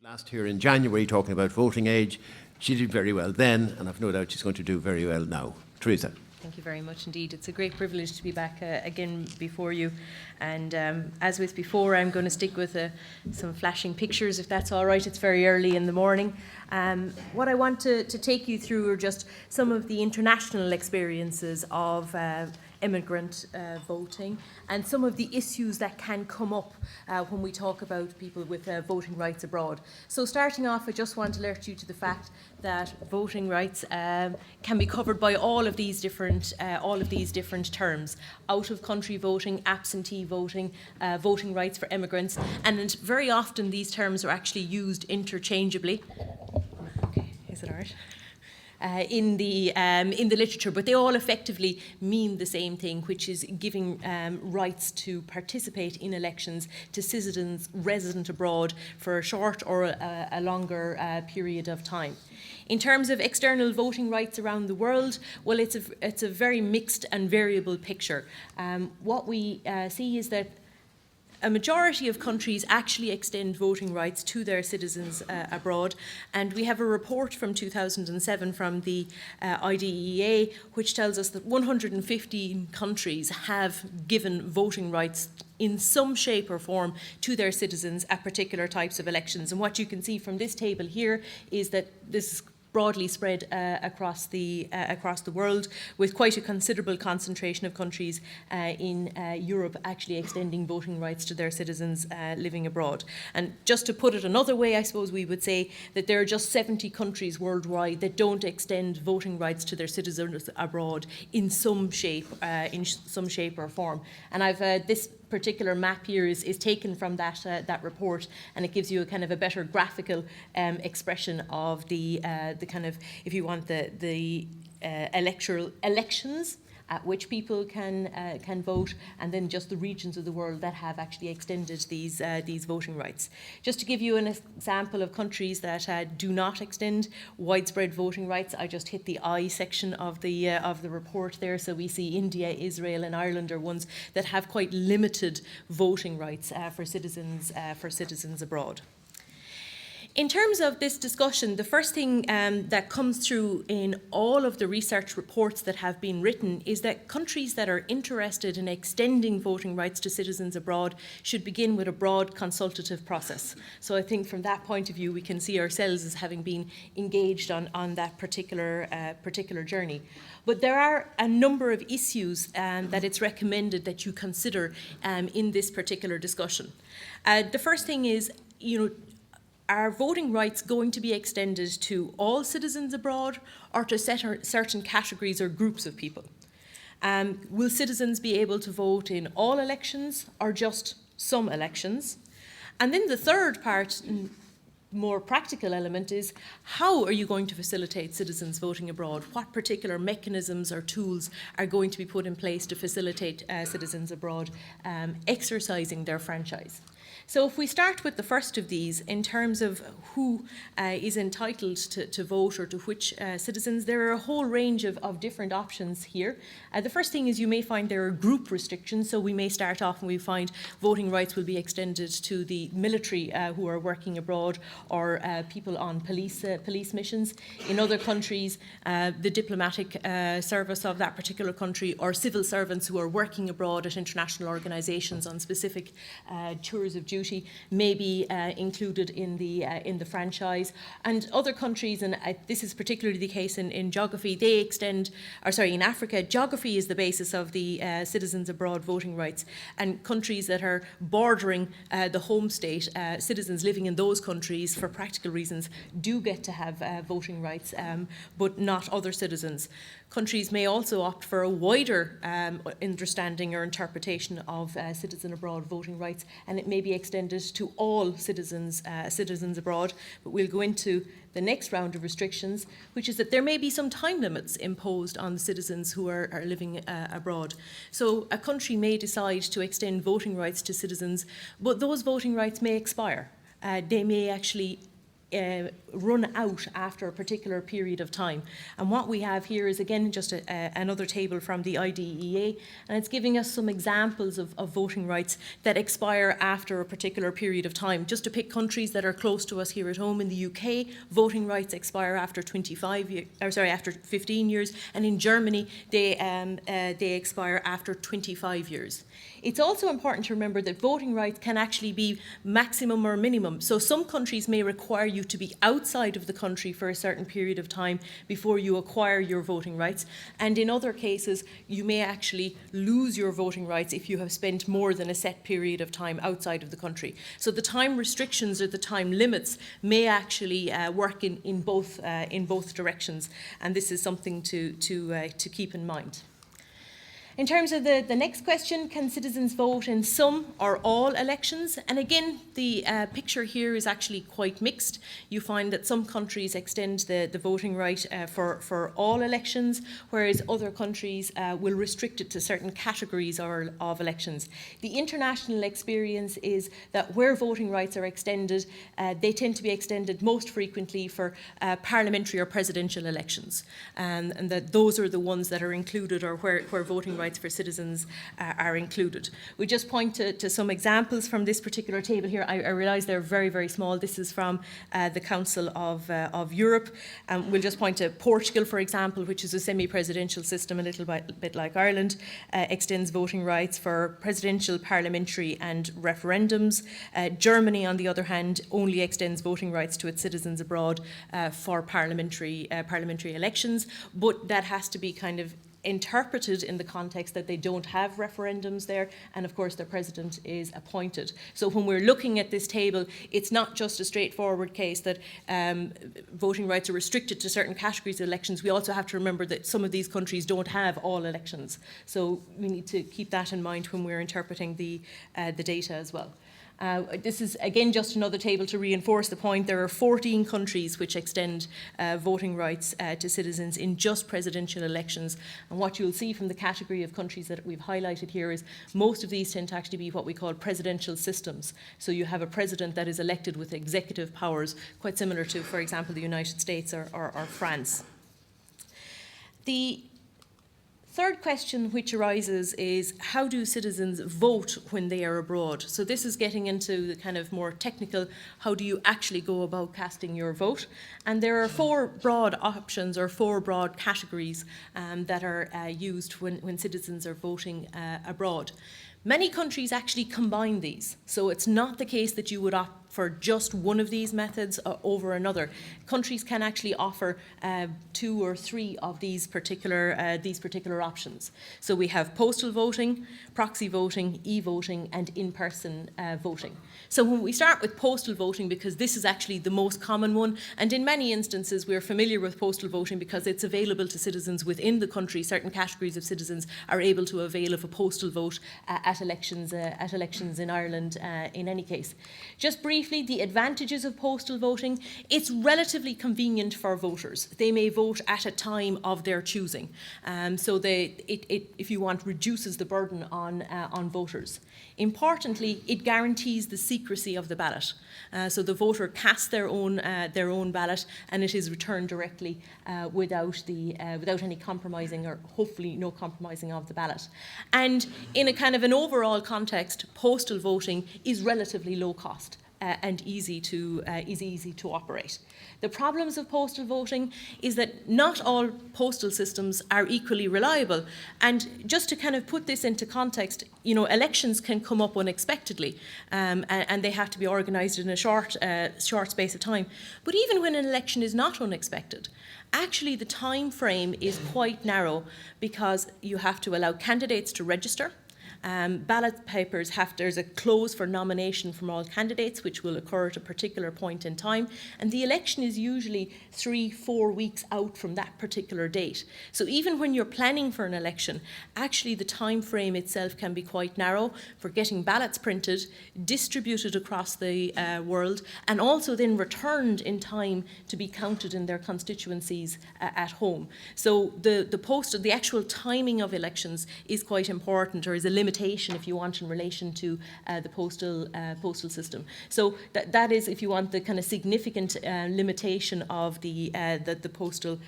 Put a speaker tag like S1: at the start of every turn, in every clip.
S1: Last here in January talking about voting age. She did very well then, and I've no doubt she's going to do very well now. Theresa.
S2: Thank you very much indeed. It's a great privilege to be back again before you. And as with before, I'm going to stick with some flashing pictures, if that's all right. It's very early in the morning. What I want to take you through are just some of the international experiences of immigrant voting and some of the issues that can come up when we talk about people with voting rights abroad. So starting off, I just want to alert you to the fact that voting rights can be covered by all of these different terms: out-of-country voting, absentee voting, voting rights for immigrants, and very often these terms are actually used interchangeably. Okay, is it all right? In the literature, but they all effectively mean the same thing, which is giving rights to participate in elections to citizens resident abroad for a short or a longer period of time. In terms of external voting rights around the world, well, it's a very mixed and variable picture. What we see is that a majority of countries actually extend voting rights to their citizens abroad, and we have a report from 2007 from the IDEA which tells us that 115 countries have given voting rights in some shape or form to their citizens at particular types of elections. And what you can see from this table here is that this is broadly spread across the world, with quite a considerable concentration of countries in Europe actually extending voting rights to their citizens living abroad. And just to put it another way, I suppose we would say that there are just 70 countries worldwide that don't extend voting rights to their citizens abroad in some shape or form. And I've this particular map here is taken from that report, and it gives you a kind of a better graphical expression of the kind of, if you want, the electoral elections at which people can vote, and then just the regions of the world that have actually extended these voting rights. Just to give you an example of countries that do not extend widespread voting rights, I just hit the I section of the report there. So we see India, Israel, and Ireland are ones that have quite limited voting rights for citizens abroad. In terms of this discussion, the first thing that comes through in all of the research reports that have been written is that countries that are interested in extending voting rights to citizens abroad should begin with a broad consultative process. So I think from that point of view, we can see ourselves as having been engaged on that particular journey. But there are a number of issues that it's recommended that you consider in this particular discussion. The first thing is, are voting rights going to be extended to all citizens abroad or to certain categories or groups of people? Will citizens be able to vote in all elections or just some elections? And then the third part, more practical element, is how are you going to facilitate citizens voting abroad? What particular mechanisms or tools are going to be put in place to facilitate citizens abroad exercising their franchise? So if we start with the first of these, in terms of who is entitled to vote or to which citizens, there are a whole range of different options here. The first thing is you may find there are group restrictions, so we may start off and we find voting rights will be extended to the military who are working abroad, or people on police missions. In other countries, the diplomatic service of that particular country, or civil servants who are working abroad at international organisations on specific tours of duty may be included in the franchise. And other countries, and this is particularly the case in geography, in Africa, geography is the basis of the citizens abroad voting rights. And countries that are bordering the home state, citizens living in those countries for practical reasons do get to have voting rights, but not other citizens. Countries may also opt for a wider understanding or interpretation of citizen abroad voting rights, and it may be extended to all citizens abroad. But we'll go into the next round of restrictions, which is that there may be some time limits imposed on the citizens who are living abroad. So a country may decide to extend voting rights to citizens, but those voting rights may expire. They may actually run out after a particular period of time. And what we have here is, again, just another table from the IDEA, and it's giving us some examples of voting rights that expire after a particular period of time. Just to pick countries that are close to us here at home, in the UK, voting rights expire after 15 years, and in Germany, they expire after 25 years. It's also important to remember that voting rights can actually be maximum or minimum. So some countries may require you to be outside of the country for a certain period of time before you acquire your voting rights. And in other cases, you may actually lose your voting rights if you have spent more than a set period of time outside of the country. So the time restrictions or the time limits may actually work in both directions. And this is something to keep in mind. In terms of the next question, can citizens vote in some or all elections? And again, the picture here is actually quite mixed. You find that some countries extend the voting right for all elections, whereas other countries will restrict it to certain categories of elections. The international experience is that where voting rights are extended, they tend to be extended most frequently for parliamentary or presidential elections. And that those are the ones that are included, or where voting rights for citizens are included. We just point to some examples from this particular table here. I realise they're very, very small. This is from the Council of Europe. We'll just point to Portugal, for example, which is a semi-presidential system, a little bit like Ireland, extends voting rights for presidential, parliamentary and referendums. Germany, on the other hand, only extends voting rights to its citizens abroad for parliamentary elections, but that has to be kind of interpreted in the context that they don't have referendums there, and of course their president is appointed. So when we're looking at this table, it's not just a straightforward case that voting rights are restricted to certain categories of elections. We also have to remember that some of these countries don't have all elections. So we need to keep that in mind when we're interpreting the data as well. This is, again, just another table to reinforce the point. There are 14 countries which extend voting rights to citizens in just presidential elections. And what you'll see from the category of countries that we've highlighted here is most of these tend to actually be what we call presidential systems. So you have a president that is elected with executive powers, quite similar to, for example, the United States or France. The third question which arises is, how do citizens vote when they are abroad? So this is getting into the kind of more technical, how do you actually go about casting your vote? And there are four broad options, or four broad categories that are used when citizens are voting abroad. Many countries actually combine these, so it's not the case that you would opt for just one of these methods over another. Countries can actually offer 2 or 3 of these particular options. So we have postal voting, proxy voting, e-voting, and in-person voting. So when we start with postal voting, because this is actually the most common one, and in many instances we're familiar with postal voting because it's available to citizens within the country. Certain categories of citizens are able to avail of a postal vote at elections in Ireland in any case. Just briefly, the advantages of postal voting: it's relatively convenient for voters. They may vote at a time of their choosing. So if you want, reduces the burden on voters. Importantly, it guarantees the secrecy of the ballot. So the voter casts their own ballot, and it is returned directly without any compromising, or hopefully no compromising of the ballot. And in a kind of an overall context, postal voting is relatively low cost and easy to operate. The problems of postal voting is that not all postal systems are equally reliable. And just to kind of put this into context, elections can come up unexpectedly, and they have to be organised in a short space of time. But even when an election is not unexpected, actually the time frame is quite narrow, because you have to allow candidates to register. Ballot papers there's a close for nomination from all candidates, which will occur at a particular point in time, and the election is usually 3-4 weeks out from that particular date. So even when you're planning for an election, actually the time frame itself can be quite narrow for getting ballots printed, distributed across the world, and also then returned in time to be counted in their constituencies at home. So the actual timing of elections is quite important, or is a limit limitation, if you want, in relation to the postal system. So that is, if you want, the kind of significant limitation of the postal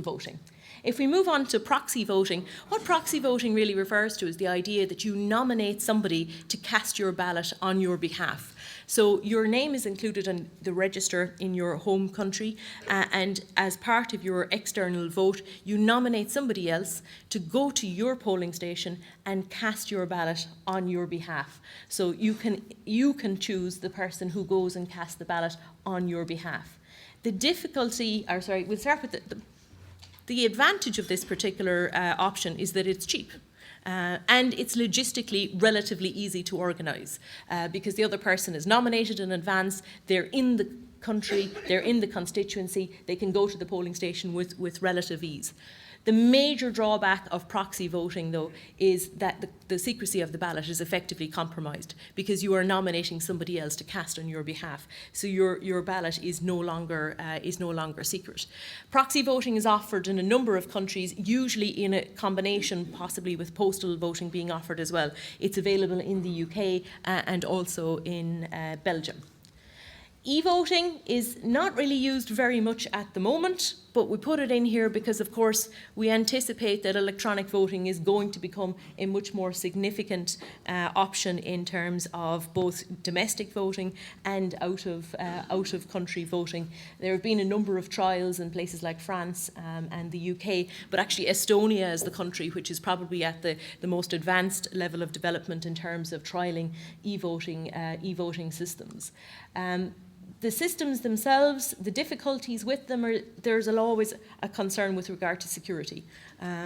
S2: voting. If we move on to proxy voting, what proxy voting really refers to is the idea that you nominate somebody to cast your ballot on your behalf. So your name is included in the register in your home country, and as part of your external vote, you nominate somebody else to go to your polling station and cast your ballot on your behalf. So you can choose the person who goes and casts the ballot on your behalf. The difficulty, or sorry, we'll start with the advantage of this particular option is that it's cheap. And it's logistically relatively easy to organise because the other person is nominated in advance, they're in the country, they're in the constituency, they can go to the polling station with relative ease. The major drawback of proxy voting, though, is that the secrecy of the ballot is effectively compromised because you are nominating somebody else to cast on your behalf. So your ballot is no longer secret. Proxy voting is offered in a number of countries, usually in a combination, possibly with postal voting being offered as well. It's available in the UK and also in Belgium. E-voting is not really used very much at the moment, but we put it in here because, of course, we anticipate that electronic voting is going to become a much more significant option in terms of both domestic voting and out of country voting. There have been a number of trials in places like France and the UK, but actually Estonia is the country which is probably at the most advanced level of development in terms of trialling e-voting systems. The systems themselves, the difficulties with them, there's always a concern with regard to security.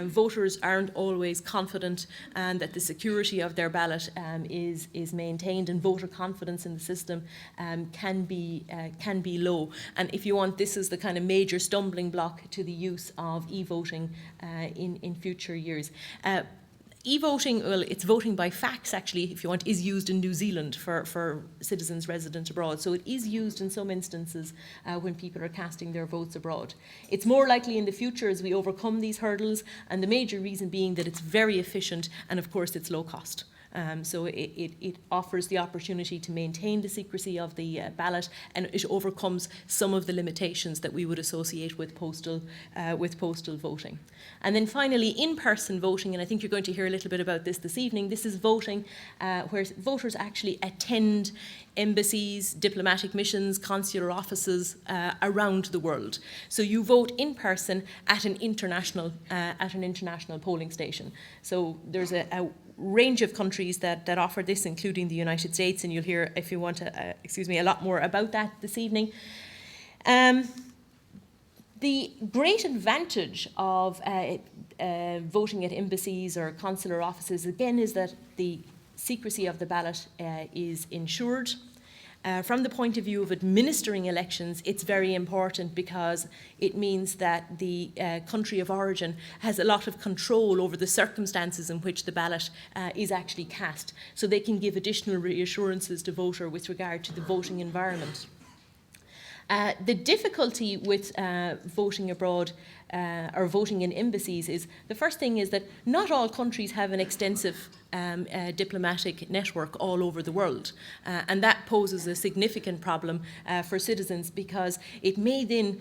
S2: Voters aren't always confident that the security of their ballot is maintained, and voter confidence in the system can be low. And if you want, this is the kind of major stumbling block to the use of e-voting in future years. E-voting, well, it's voting by fax, actually, if you want, is used in New Zealand for citizens resident abroad. So it is used in some instances when people are casting their votes abroad. It's more likely in the future as we overcome these hurdles, and the major reason being that it's very efficient and, of course, it's low cost. So it offers the opportunity to maintain the secrecy of the ballot, and it overcomes some of the limitations that we would associate with postal voting. And then finally, in-person voting, and I think you're going to hear a little bit about this evening. This is voting where voters actually attend embassies, diplomatic missions, consular offices around the world. So you vote in person at an international polling station. So there's a range of countries that offer this, including the United States, and you'll hear, if you want to, a lot more about that this evening. The great advantage of voting at embassies or consular offices, again, is that the secrecy of the ballot is ensured. From the point of view of administering elections, it's very important because it means that the country of origin has a lot of control over the circumstances in which the ballot is actually cast, so they can give additional reassurances to voter with regard to the voting environment. The difficulty with voting abroad or voting in embassies is, the first thing is that not all countries have an extensive diplomatic network all over the world, and that poses a significant problem for citizens, because it may then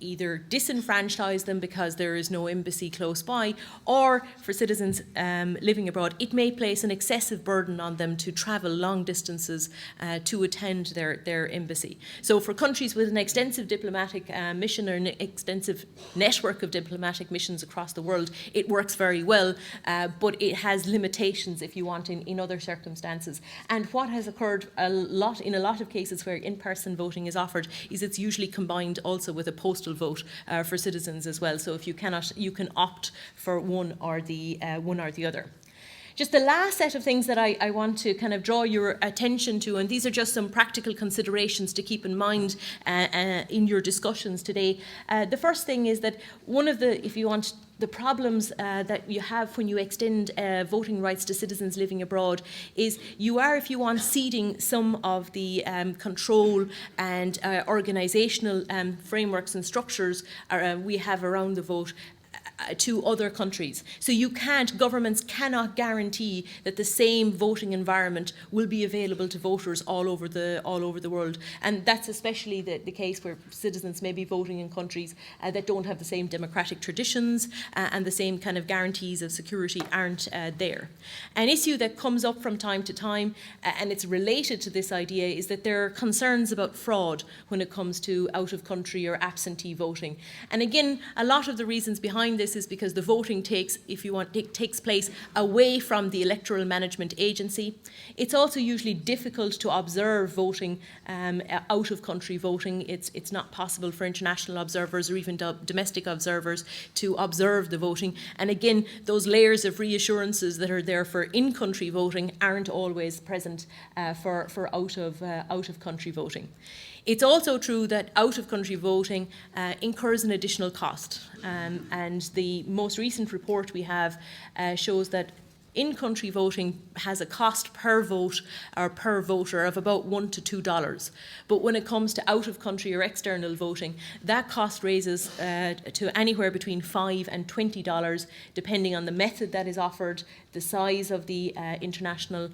S2: either disenfranchise them because there is no embassy close by, or for citizens living abroad, it may place an excessive burden on them to travel long distances to attend their embassy. So for countries with an extensive diplomatic mission or an extensive network of diplomatic missions across the world, it works very well, but it has limitations, if you want, in other circumstances. And what has occurred in a lot of cases where in-person voting is offered is it's usually combined also with a postal vote for citizens as well. So if you cannot, you can opt for one or the other. Just the last set of things that I want to kind of draw your attention to, and these are just some practical considerations to keep in mind in your discussions today. The first thing is that one of the, if you want, the problems that you have when you extend voting rights to citizens living abroad is you are, if you want, ceding some of the control and organisational frameworks and structures we have around the vote to other countries. So governments cannot guarantee that the same voting environment will be available to voters all over the world. And that's especially the case where citizens may be voting in countries that don't have the same democratic traditions and the same kind of guarantees of security aren't there. An issue that comes up from time to time, and it's related to this idea, is that there are concerns about fraud when it comes to out-of-country or absentee voting. And again, a lot of the reasons behind this is because the voting takes place away from the electoral management agency. It's also usually difficult to observe voting, out-of-country voting. It's not possible for international observers or even domestic observers to observe the voting. And again, those layers of reassurances that are there for in-country voting aren't always present for out-of-country voting. It's also true that out-of-country voting incurs an additional cost, and the most recent report we have shows that in-country voting has a cost per vote or per voter of about $1 to $2. But when it comes to out-of-country or external voting, that cost raises to anywhere between $5 and $20, depending on the method that is offered, the size of the international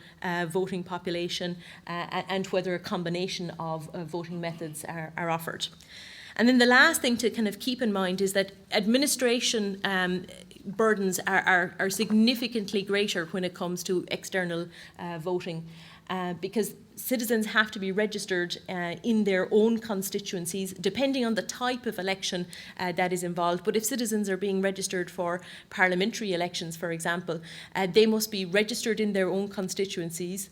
S2: voting population, and whether a combination of voting methods are offered. And then the last thing to kind of keep in mind is that administration burdens are significantly greater when it comes to external voting, because citizens have to be registered in their own constituencies, depending on the type of election that is involved. But if citizens are being registered for parliamentary elections, for example, they must be registered in their own constituencies.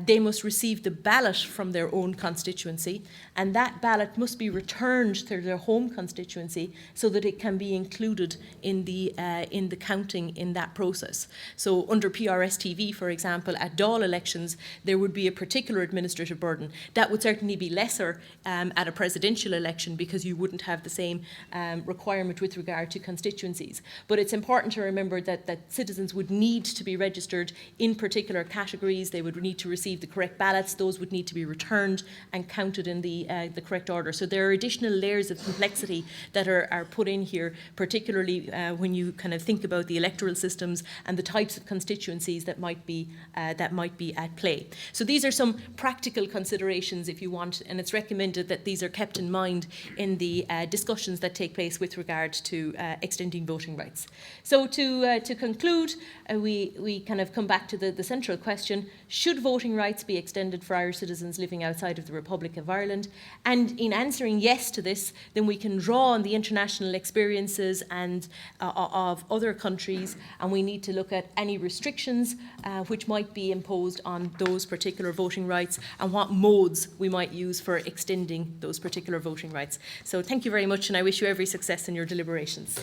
S2: They must receive the ballot from their own constituency, and that ballot must be returned to their home constituency so that it can be included in the counting in that process. So under PRS-TV, for example, at Dáil elections, there would be a particular administrative burden. That would certainly be lesser at a presidential election, because you wouldn't have the same requirement with regard to constituencies. But it's important to remember that citizens would need to be registered in particular categories. They would need to receive the correct ballots. Those would need to be returned and counted in the correct order. So there are additional layers of complexity that are put in here, particularly when you kind of think about the electoral systems and the types of constituencies that might be at play. So these are some practical considerations, if you want, and it's recommended that these are kept in mind in the discussions that take place with regard to extending voting rights. So to conclude, we kind of come back to the central question: should voting rights be extended for Irish citizens living outside of the Republic of Ireland? And in answering yes to this, then we can draw on the international experiences and of other countries, and we need to look at any restrictions which might be imposed on those particular voting rights, and what modes we might use for extending those particular voting rights. So thank you very much, and I wish you every success in your deliberations.